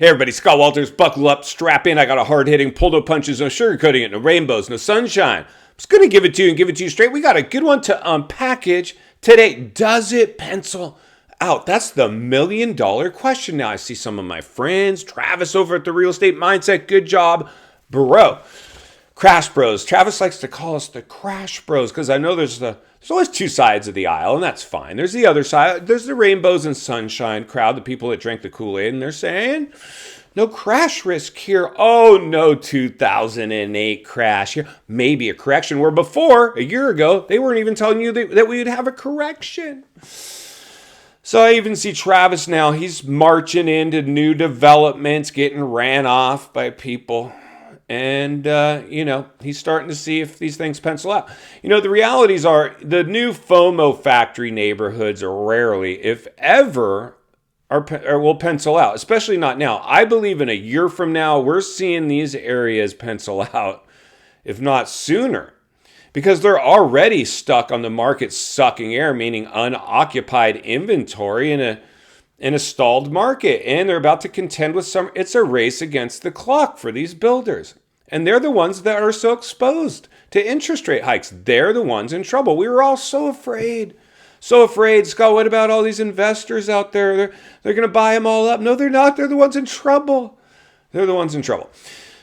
Hey everybody, Scott Walters, buckle up, strap in. I got a hard-hitting, pull-no punches, no sugarcoating it, no rainbows, no sunshine. I'm just going to give it to you and give it to you straight. We got a good one to unpackage today. Does it pencil out? That's the million-dollar question. Now, I see some of my friends, Travis over at the Real Estate Mindset, good job, bro. Crash Bros. Travis likes to call us the Crash Bros because I know there's always two sides of the aisle, and that's fine. There's the other side. There's the rainbows and sunshine crowd, the people that drank the Kool-Aid, and they're saying, no crash risk here. Oh, no 2008 crash here. Maybe a correction, where before, a year ago, they weren't even telling you that we would have a correction. So I even see Travis now. He's marching into new developments, getting ran off by people. And, he's starting to see if these things pencil out. The realities are the new FOMO factory neighborhoods are rarely, if ever, will pencil out, especially not now. I believe in a year from now, we're seeing these areas pencil out, if not sooner, because they're already stuck on the market sucking air, meaning unoccupied inventory in a stalled market, and they're about to contend with it's a race against the clock for these builders. And they're the ones that are so exposed to interest rate hikes. They're the ones in trouble. We were all so afraid. So afraid. Scott, what about all these investors out there? They're going to buy them all up. No, they're not. They're the ones in trouble. They're the ones in trouble.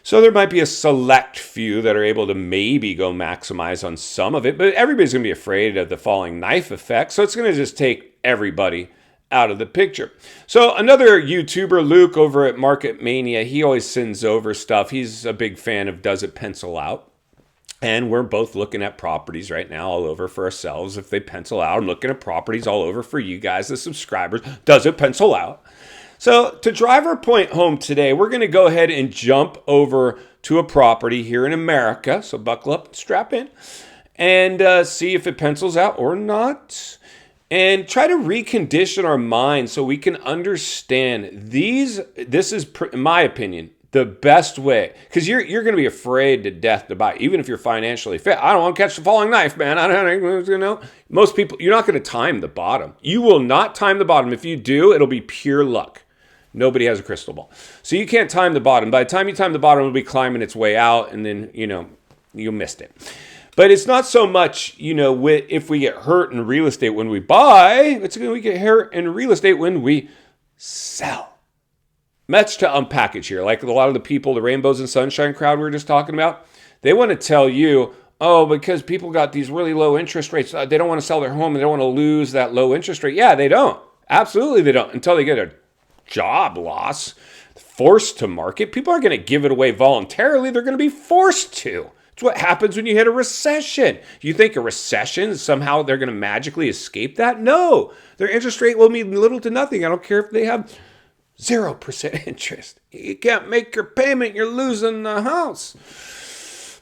So there might be a select few that are able to maybe go maximize on some of it, but everybody's going to be afraid of the falling knife effect. So it's going to just take everybody out of the picture. So another YouTuber, Luke, over at Market Mania, he always sends over stuff. He's a big fan of Does It Pencil Out? And we're both looking at properties right now all over for ourselves. If they pencil out, I'm looking at properties all over for you guys, the subscribers. Does it pencil out? So to drive our point home today, we're going to go ahead and jump over to a property here in America. So buckle up, strap in, and see if it pencils out or not. And try to recondition our mind so we can understand these. This is, in my opinion, the best way. Because you're going to be afraid to death to buy, even if you're financially fit. I don't want to catch the falling knife, man. Most people, you're not going to time the bottom. You will not time the bottom. If you do, it'll be pure luck. Nobody has a crystal ball. So you can't time the bottom. By the time you time the bottom, it'll be climbing its way out, and then, you missed it. But it's not so much, if we get hurt in real estate when we buy, it's going to get hurt in real estate when we sell. That's to unpackage here. Like a lot of the people, the rainbows and sunshine crowd we were just talking about, they want to tell you, because people got these really low interest rates, they don't want to sell their home and they don't want to lose that low interest rate. Yeah, they don't. Absolutely they don't, until they get a job loss, forced to market. People aren't going to give it away voluntarily. They're going to be forced to. It's what happens when you hit a recession. You think a recession, somehow they're going to magically escape that? No. Their interest rate will mean little to nothing. I don't care if they have 0% interest. You can't make your payment, you're losing the house.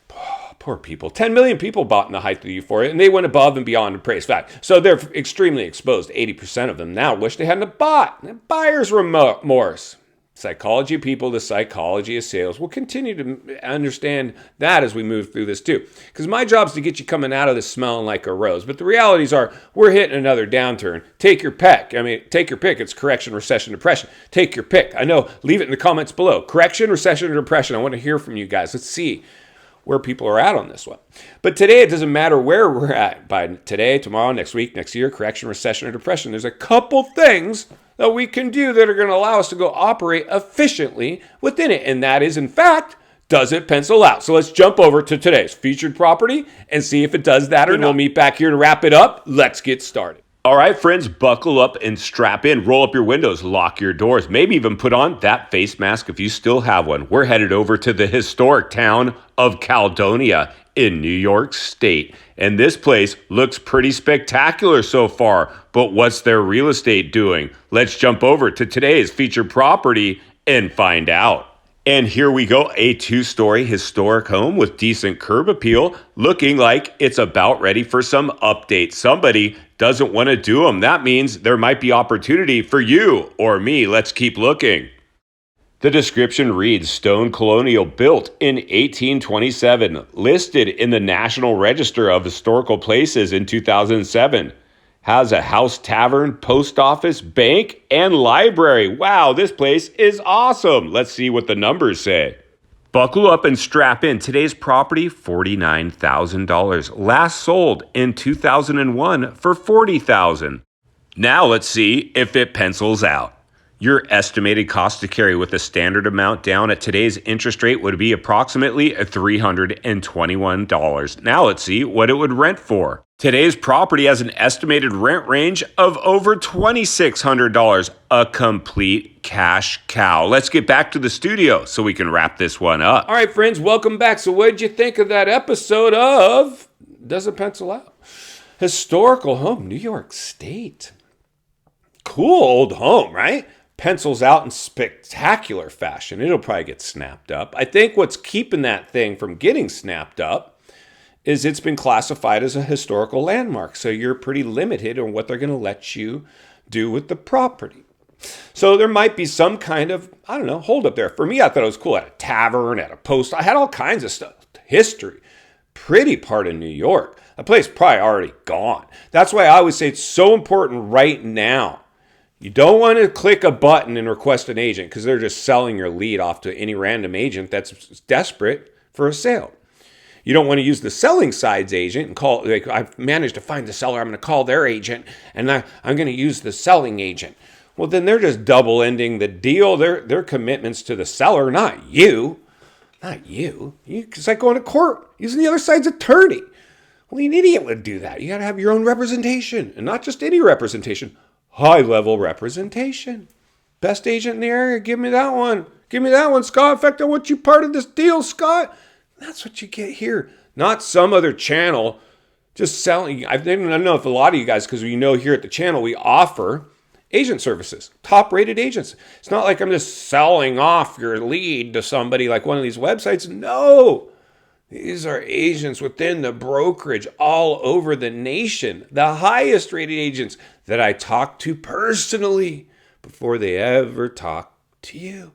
Poor people. 10 million people bought in the height of the euphoria, and they went above and beyond appraised value. So they're extremely exposed. 80% of them now wish they hadn't bought. Buyer's remorse. Psychology of people, the psychology of sales. We'll continue to understand that as we move through this too. Because my job is to get you coming out of this smelling like a rose. But the realities are we're hitting another downturn. Take your pick. Take your pick. It's correction, recession, depression. Take your pick. I know. Leave it in the comments below. Correction, recession, or depression. I want to hear from you guys. Let's see where people are at on this one. But today, it doesn't matter where we're at. By today, tomorrow, next week, next year, correction, recession, or depression. There's a couple things that we can do that are going to allow us to go operate efficiently within it. And that is, in fact, does it pencil out? So let's jump over to today's featured property and see if it does that or not. We'll meet back here to wrap it up. Let's get started. All right, friends, buckle up and strap in. Roll up your windows, lock your doors, maybe even put on that face mask if you still have one. We're headed over to the historic town of Caledonia in New York State. And this place looks pretty spectacular so far, but what's their real estate doing? Let's jump over to today's featured property and find out. And here we go, a 2-story historic home with decent curb appeal, looking like it's about ready for some updates. Somebody doesn't want to do them. That means there might be opportunity for you or me. Let's keep looking. The description reads, stone colonial built in 1827, listed in the National Register of Historical Places in 2007. Has a house, tavern, post office, bank, and library. Wow, this place is awesome. Let's see what the numbers say. Buckle up and strap in. Today's property, $49,000. Last sold in 2001 for $40,000. Now let's see if it pencils out. Your estimated cost to carry with a standard amount down at today's interest rate would be approximately $321. Now let's see what it would rent for. Today's property has an estimated rent range of over $2,600, a complete cash cow. Let's get back to the studio so we can wrap this one up. All right, friends, welcome back. So what did you think of that episode of Does It Pencil Out? Historical home, New York State. Cool old home, right? Pencils out in spectacular fashion. It'll probably get snapped up. I think what's keeping that thing from getting snapped up is it's been classified as a historical landmark. So you're pretty limited on what they're going to let you do with the property. So there might be some kind of, hold up there. For me, I thought it was cool. At a tavern, at a post. I had all kinds of stuff. History. Pretty part of New York. That place is probably already gone. That's why I always say it's so important right now. You don't want to click a button and request an agent because they're just selling your lead off to any random agent that's desperate for a sale. You don't want to use the selling side's agent and call, like, I've managed to find the seller, I'm going to call their agent, and I'm going to use the selling agent. Well, then they're just double-ending the deal. Their commitments to the seller, not you. Not you. It's like going to court using the other side's attorney. Well, an idiot would do that. You got to have your own representation, and not just any representation. High-level representation. Best agent in the area, give me that one. Give me that one, Scott. In fact, I want you part of this deal, Scott. That's what you get here. Not some other channel just selling. I don't know if a lot of you guys, because we know here at the channel, we offer agent services, top-rated agents. It's not like I'm just selling off your lead to somebody like one of these websites. No. These are agents within the brokerage all over the nation, the highest rated agents that I talk to personally before they ever talk to you.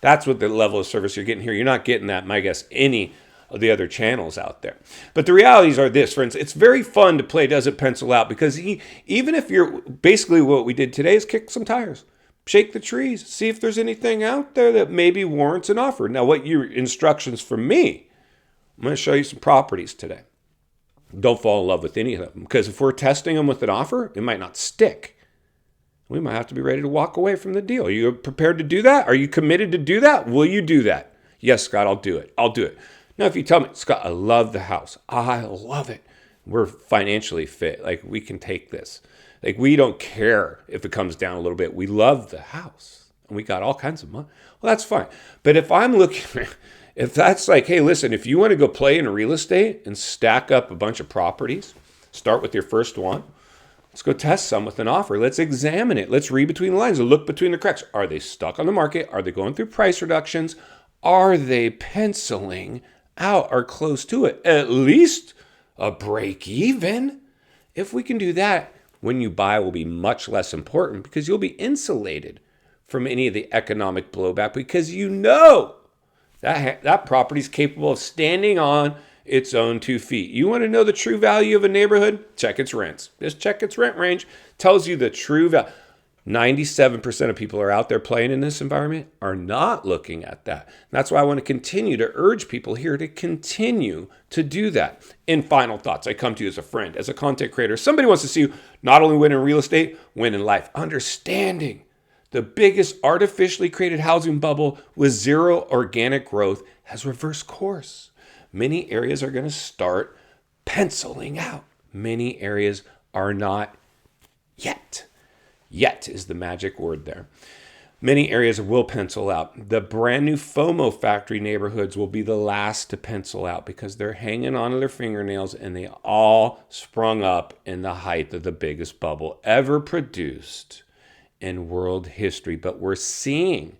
That's what the level of service you're getting here. You're not getting that, my guess, any of the other channels out there. But the realities are this, friends. It's very fun to play Does It Pencil Out because even if you're basically what we did today is kick some tires. Shake the trees. See if there's anything out there that maybe warrants an offer. Now, what your instructions from me, I'm going to show you some properties today. Don't fall in love with any of them because if we're testing them with an offer, it might not stick. We might have to be ready to walk away from the deal. Are you prepared to do that? Are you committed to do that? Will you do that? Yes, Scott, I'll do it. I'll do it. Now, if you tell me, Scott, I love the house. I love it. We're financially fit. Like, we can take this. Like, we don't care if it comes down a little bit. We love the house. And we got all kinds of money. Well, that's fine. But if I'm looking... If that's like, hey, listen, if you want to go play in real estate and stack up a bunch of properties, start with your first one. Let's go test some with an offer. Let's examine it. Let's read between the lines and look between the cracks. Are they stuck on the market? Are they going through price reductions? Are they penciling out or close to it? At least a break even. If we can do that, when you buy will be much less important because you'll be insulated from any of the economic blowback because you know that property is capable of standing on its own 2 feet. You want to know the true value of a neighborhood? Check its rents. Just check its rent range. Tells you the true value. 97% of people are out there playing in this environment are not looking at that. That's why I want to continue to urge people here to continue to do that. In final thoughts, I come to you as a friend, as a content creator. Somebody wants to see you not only win in real estate, win in life. Understanding the biggest artificially created housing bubble with zero organic growth has reversed course. Many areas are going to start penciling out. Many areas are not yet. Yet is the magic word there. Many areas will pencil out. The brand new FOMO factory neighborhoods will be the last to pencil out because they're hanging onto their fingernails and they all sprung up in the height of the biggest bubble ever produced in world history. But we're seeing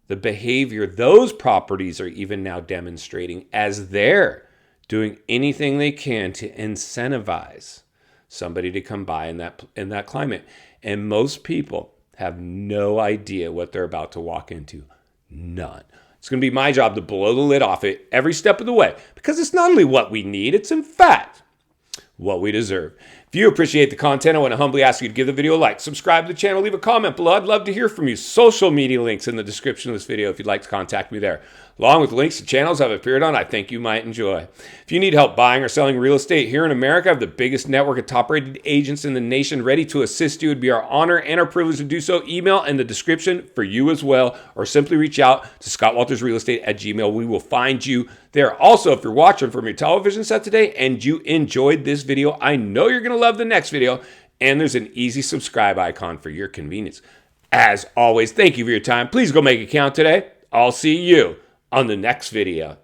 the behavior those properties are even now demonstrating as they're doing anything they can to incentivize somebody to come by in that climate. And most people have no idea what they're about to walk into. None. It's going to be my job to blow the lid off it every step of the way because it's not only what we need, it's in fact what we deserve. If you appreciate the content, I want to humbly ask you to give the video a like, subscribe to the channel, leave a comment below. I'd love to hear from you. Social media links in the description of this video if you'd like to contact me there, along with links to channels I've appeared on I think you might enjoy. If you need help buying or selling real estate here in America, I have the biggest network of top-rated agents in the nation ready to assist you. It'd be our honor and our privilege to do so. Email in the description for you as well, or simply reach out to ScottWaltersRealestate@gmail.com. We will find you there. Also, if you're watching from your television set today and you enjoyed this video, I know you're going to love the next video, and there's an easy subscribe icon for your convenience. As always, thank you for your time. Please go make it count today. I'll see you on the next video.